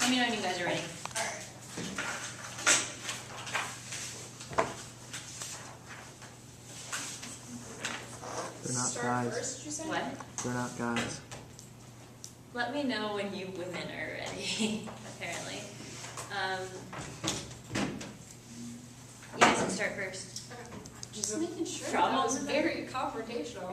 Let me know when you guys are ready. They're not Start guys. first, you said? What? They're not guys. Let me know when you women are ready, apparently. You guys can start first. Okay. Just making sure. Problem That was with very confrontational.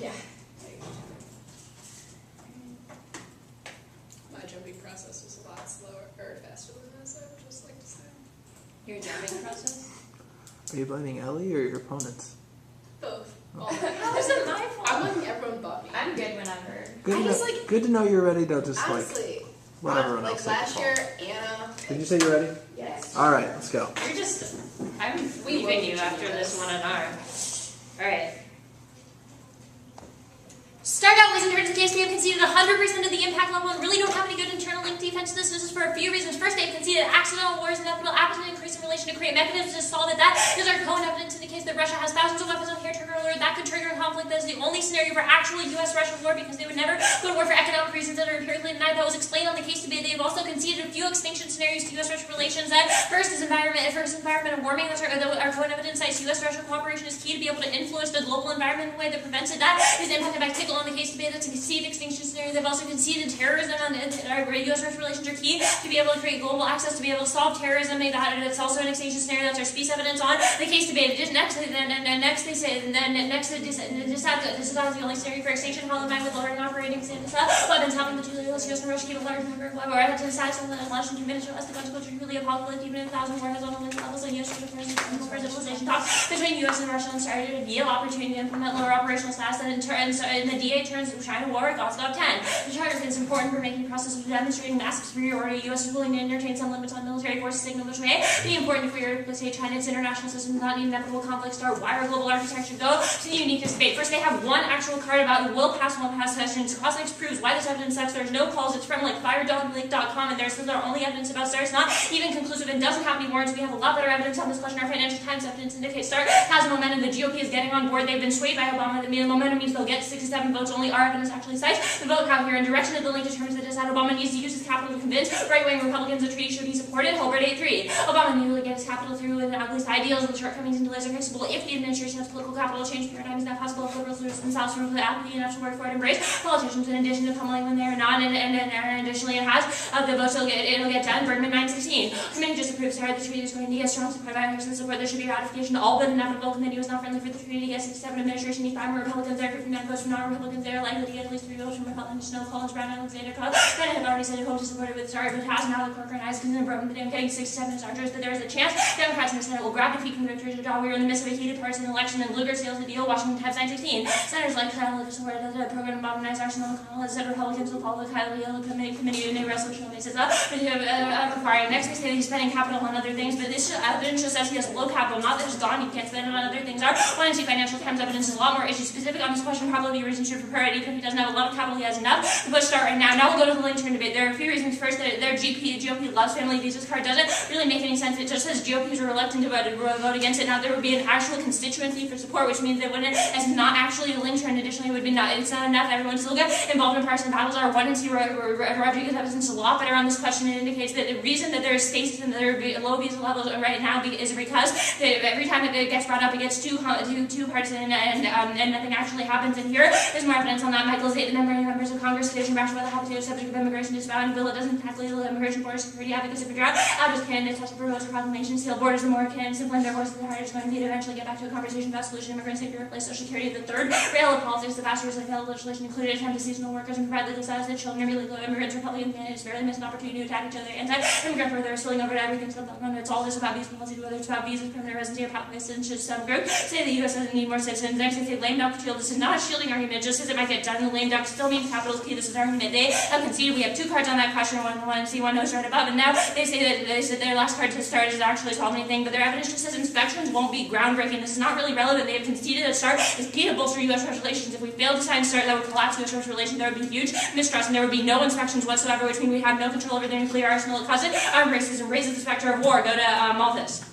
Yeah. My jumping process was a lot slower or faster than this, I would just like to say. Your jumping process? Are you blaming Ellie or your opponents? Both. All How is it my fault? I'm letting everyone but me. I'm good whenever. Good, I to just, know, like- good to know you're ready to just Honestly, let everyone like else take last the year, Anna. Did you say you're ready? Yes. Alright, let's go. You're just, I'm We leaving will you do after this. this 1 hour. Alright. Start out with in terms of case they have conceded 100% of the impact level and really don't have any good internal link defense. This is for a few reasons. First, they've conceded accidental wars and inevitable appetite increase in relation to create mechanisms to solve it. That is our common evidence indicates that Russia has thousands of weapons on here trigger alert. That could trigger a conflict. That is the only scenario for actual US-Russia war because they would never go to war for economic reasons that are empirically denied. That was explained on the case debate. They have also conceded a few extinction scenarios to US-Russia relations. That first is environment and warming. That's our common evidence cites US-Russia cooperation is key to be able to influence the global environment in a way that prevents it. That is impacted by tickle on the case debate. That's conceded extinction scenario. They've also conceded terrorism and our US-Russia relations are key to be able to create global access to be able to solve terrorism. That's also an extinction scenario. That's our species evidence on the case debate. Next they say this is the only scenario for extinction. Hollow mind with lowering operating weapons helping the two US and Russia keep a large number of weapons. Or have to decide something that less than 2 minutes or less. The consequence is really apocalypse even if 1,000 warheads on the levels of US for civilization talks between US and Russia and started a deal opportunity to implement lower operational status and in the DA turns China war it got top 10. The charter is important for making the process of demonstrating massive superiority. US is willing to entertain some limits on military forces signal which may be important for your, let's say, China's international system not need inevitable conflict start. Why our global architecture go to the uniqueness debate. First, they have one actual card about who will pass and won't pass sessions. Cosmetics proves why this evidence sucks. There's no calls. It's from like firedogleak.com and there's our only evidence about START. It's not even conclusive and doesn't have any warrants. We have a lot better evidence on this question. Our Financial Times evidence indicates START has momentum. The GOP is getting on board. They've been swayed by Obama. The momentum means they'll get 67 votes. Only our evidence actually cites the vote count here in direction of the link determines that Obama needs to use his capital to convince right-wing Republicans the treaty should be supported. Holbert 8-3. Obama nearly get his capital through with ugly ideals with shortcomings and delays are fixable. If the administration has political capital change paradigm is not possible, if liberals lose themselves from the apathy enough to work for it, embrace politicians in addition to pummeling when they're not, and additionally it has the votes it'll get done. Bergman 916. Committee just approved the treaty is going to get strong support by Congress and support. There should be ratification. All but inevitable. Committee was not friendly for the treaty to get 67 administration. Need 5 more Republicans there, 59 votes from non-Republicans there, likely to get at least 3 votes from Republicans. Snow, Collins, Brown, Alexander, Cobb. Bennett have already said it hopes to support it with START, but it has now the Corcoran eyes and then broken. They're getting 67 chargers, but there is a chance Democrats in the Senate will grab defeat from victory to draw. We are in the midst of a heated partisan election, and Lugar seals the deal. Washington Times 916. Senators like Kyle to support the program to modernize Arsenal. McConnell has said Republicans will follow the Kyle committee in a resolution basis requiring. Next, we say he's spending capital on other things, but this evidence just says he has low capital, not that it's gone, you can't spend it on other things. Our Financial Times evidence is a lot more issue specific on this question. Probably the reason to prepare it, even if he doesn't have a lot of capital, he has enough to push START right now. Now we'll go to the link turn debate. There are a few reasons. First, that their GOP loves family visas card doesn't really make any sense. It just says GOPs are reluctant to vote against it. Now there would be an actual constituency for support, which means that when it is not actually a link turn, additionally, it would be not. It's not enough. Everyone still get involved in partisan battles. Our 1 and 2 Rodriguez evidence is a lot better on this question. It indicates that the reason that there is stasis and there are low visa levels right now is because every time it gets brought up, it gets too partisan and nothing actually happens. And here is more evidence on that. Michael Zate, the members of Congress, Division Rational by the Habitated subject of immigration disavowed and bill it doesn't tackle illegal immigration, border security, advocacy for drought, out candidates, also proposed proclamation, seal borders, the more candidates implement their voices, the harder it's going to be to eventually get back to a conversation about solution immigrant safety, replace social security. The third rail of politics, the faster like failed legislation included attempt to seasonal workers and provide legal status to children of illegal immigrants. Republican candidates barely missed an opportunity to attack each other. Anti-immigrant where they're spilling over to everything. So it's all this about these policies, whether it's about visas, permanent residency, or pathway citizenship. Some group say the U.S. doesn't need more citizens. Next, they say lame duck shield. This is not a shielding argument. Just as it might get done, the lame duck still means capital is key. This is an argument they have conceded. We have have two cards on that question, one C, one notes right above, and now they say that their last card to start doesn't actually solve anything, but their evidence just says inspections won't be groundbreaking. This is not really relevant. They have conceded that START is key to bolster U.S.-Russia relations. If we fail to sign START, that would collapse U.S.-Russia relations. There would be huge mistrust, and there would be no inspections whatsoever, which means we have no control over their nuclear arsenal. It causes armed racism, raises the specter of war. Go to Malthus.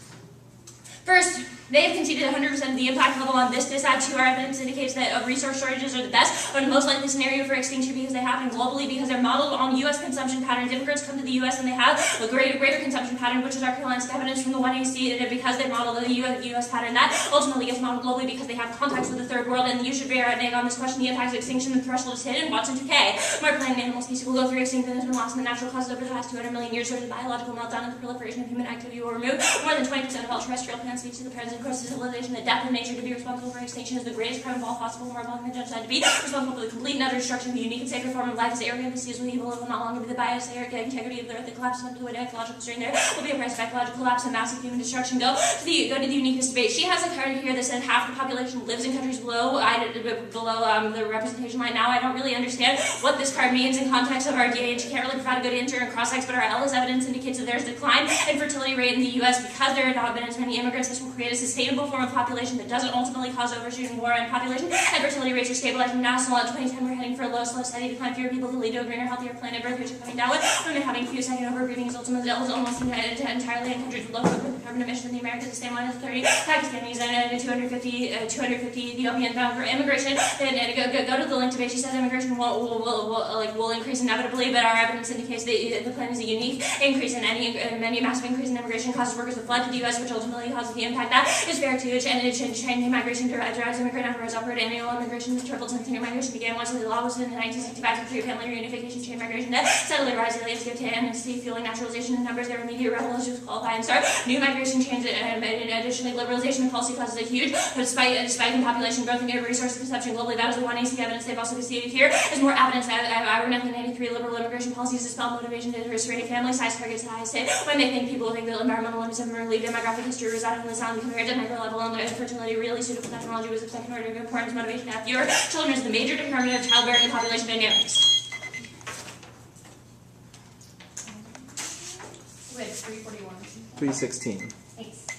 First, they have conceded 100% of the impact level on this. This add to our evidence indicates that resource shortages are the best, or the most likely scenario for extinction because they happen globally, because they're modeled on U.S. consumption patterns. Immigrants come to the U.S. and they have a greater consumption pattern, which is our Carolina's evidence from the 1AC, and because they model the U.S. pattern, that ultimately gets modeled globally because they have contacts with the third world. And you should bear a on this question: the impact of extinction, the threshold is hit, and Watson 2K. More plant and animal species will go through extinction that has been lost in the natural causes over the past 200 million years, sort of the biological meltdown and the proliferation of human activity will remove more than 20% of all terrestrial plant species to the present course of civilization. The depth of nature to be responsible for extinction is the greatest crime of all possible, more violent than genocide. To be responsible for the complete and utter destruction of a unique and sacred form of life is the area of the seas with evil. It will not longer be the bias, the integrity of the earth that collapses under the weight of ecological strain. There will be a price of ecological collapse and massive human destruction. Go to the uniqueness debate. She has a card here that says half the population lives in countries below the representation line. Now, I don't really understand what this card means in context of our DA, and she can't really provide a good answer in cross-ex, but our Ellis evidence indicates that there's a decline in fertility rate in the U.S. because there have not been as many immigrants. This will create a sustainable form of population that doesn't ultimately cause overshooting war and population, and fertility rates are stabilizing now. So in 2010, we're heading for a low, slow, steady decline. Fewer people to lead to a greener, healthier planet. Birth rates are coming down. Women having few second overbreeding is ultimately almost entirely in countries with low carbon emissions in the Americas. The same line as 30 Pakistanis and 250 Ethiopians bound for immigration. And go to the link debate. She says immigration will increase inevitably, but our evidence indicates that the plan is a unique increase in any massive increase in immigration causes workers to flood to the U.S., which ultimately causes the impact that is fair to and migration drives immigrant numbers upward. Annual immigration has tripled since migration began. Once the law was in 1965 to create family reunification, chain migration that steadily rise the landscape to amnesty, fueling naturalization in numbers. Their immediate revolutions qualify and start new migration chains, and additionally liberalization of policy causes a huge spike in population growth and resource consumption globally. That is the 1AC evidence. They've also conceded here is more evidence that our 1993 liberal immigration policies dispel motivation to restrain family size targets at the highest state when they think people think that environmental limits have relieved demographic history residing in the sound compared to micro level and fertility. Really suitable technology was of second order of importance. Motivation to have fewer children is the major determinant of childbearing and population dynamics. Wait, 341. 316. Thanks.